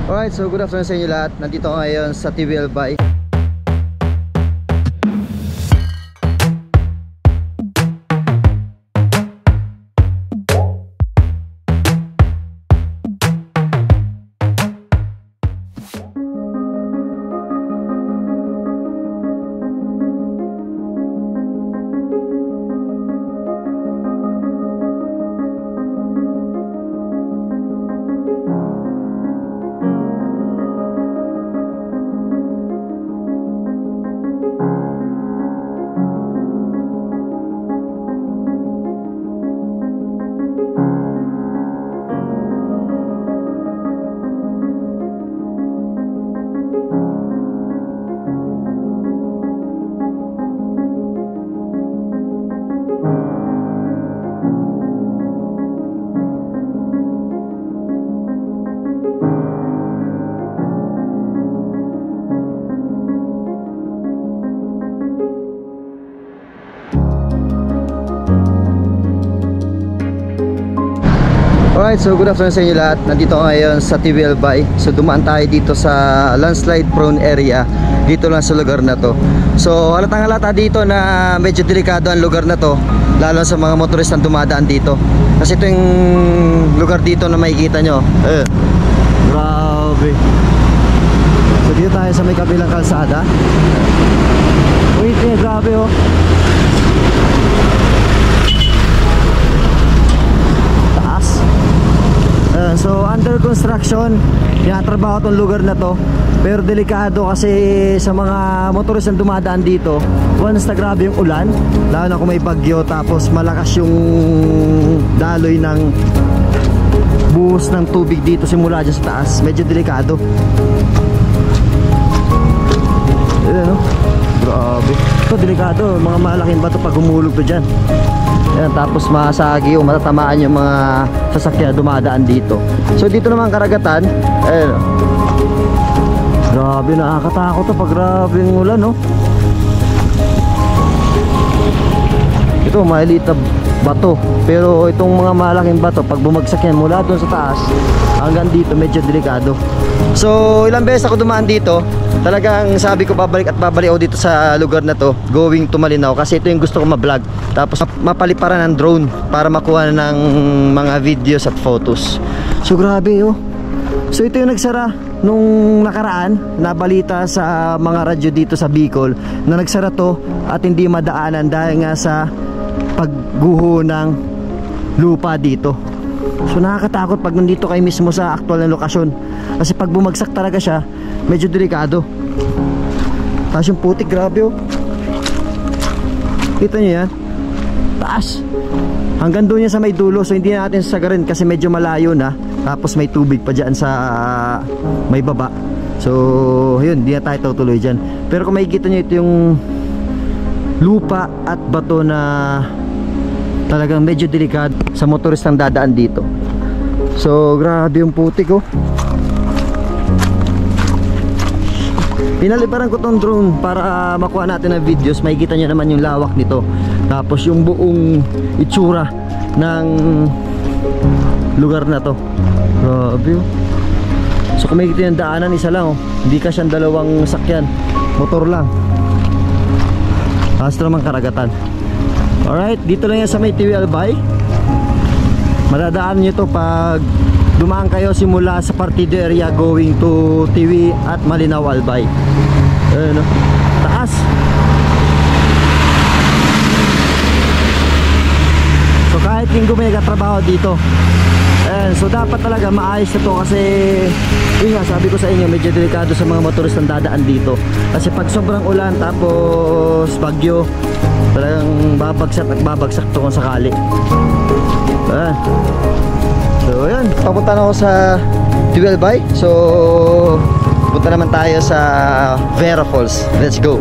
Alright, so good afternoon sa inyo lahat. Nandito ako ngayon sa TV Albay. Alright, so good afternoon sa inyo lahat. Nandito ako ngayon sa TV Albay. So dumaan tayo dito sa landslide prone area, dito lang sa lugar na to. So halatang halata dito na medyo delikado ang lugar na to, lalo sa mga motoristang dumadaan dito. Kasi ito yung lugar dito na makikita nyo. Grabe. So dito tayo sa may kabilang kalsada. Wait, grabe oh. So under construction, tinatrabaho tong lugar na to. Pero delikado kasi sa mga motorist na dumadaan dito. Once na grabe yung ulan, lalo na kung may bagyo, tapos malakas yung daloy ng buhos ng tubig dito simula dyan sa taas, medyo delikado. Ayan, no? Grabe. Ito delikado, mga malaking bato pag humulog to dyan. Ayan, tapos masagi o matatamaan yung mga sasakyan dumadaan dito. So dito naman karagatan, ayan, grabe, nakakatakot to pag grabe yung ulan, no? Ito maliit na bato, pero itong mga malaking bato pag bumagsak yan mula doon sa taas hanggang dito, medyo delikado. So ilang beses ako dumaan dito, talagang sabi ko babalik at babalik ako dito sa lugar na to, going to Malinaw, kasi ito yung gusto ko ma-vlog. Tapos mapaliparan ng drone para makuha ng mga videos at photos. So grabe oh. So ito yung nagsara nung nakaraan, nabalita sa mga radyo dito sa Bicol na nagsara to at hindi madaanan dahil nga sa pagguho ng lupa dito. So nakakatakot pag nandito kayo mismo sa aktual na lokasyon, kasi pag bumagsak talaga siya, medyo delikado. Tapos yung putik, grabe oh. Kita nyo yan? Taas. Hanggang doon yan sa may dulo. So hindi natin sasagarin kasi medyo malayo na. Tapos may tubig pa dyan sa may baba. So yun, hindi na tayo tutuloy dyan. Pero kung makikita nyo, ito yung lupa at bato na talagang medyo delikado sa motoristang dadaan dito. So grabe yung putik oh. Pinaliparan ko tong drone para makuha natin ng videos. Makikita nyo naman yung lawak nito, tapos yung buong itsura ng lugar na to. Grabe oh. So kung makikita yung daanan, isa lang oh. Hindi ka siyang dalawang sakyan, motor lang. Hasta naman karagatan. Alright, dito lang yan sa may TV Albay. Madadaan nyo to pag dumaan kayo simula sa Partido area going to TV at Malinaw Albay. Ayan, taas. So kahit linggo may katrabaho dito. Ayan, so dapat talaga maayos na to, kasi yun nga, sabi ko sa inyo, medyo delikado sa mga motorist na dadaan dito. Kasi pag sobrang ulan tapos bagyo, talagang babagsak to kung sakali. Ayan. So ayan, papunta na ako sa TV Albay. So punta naman tayo sa Vera Falls. Let's go.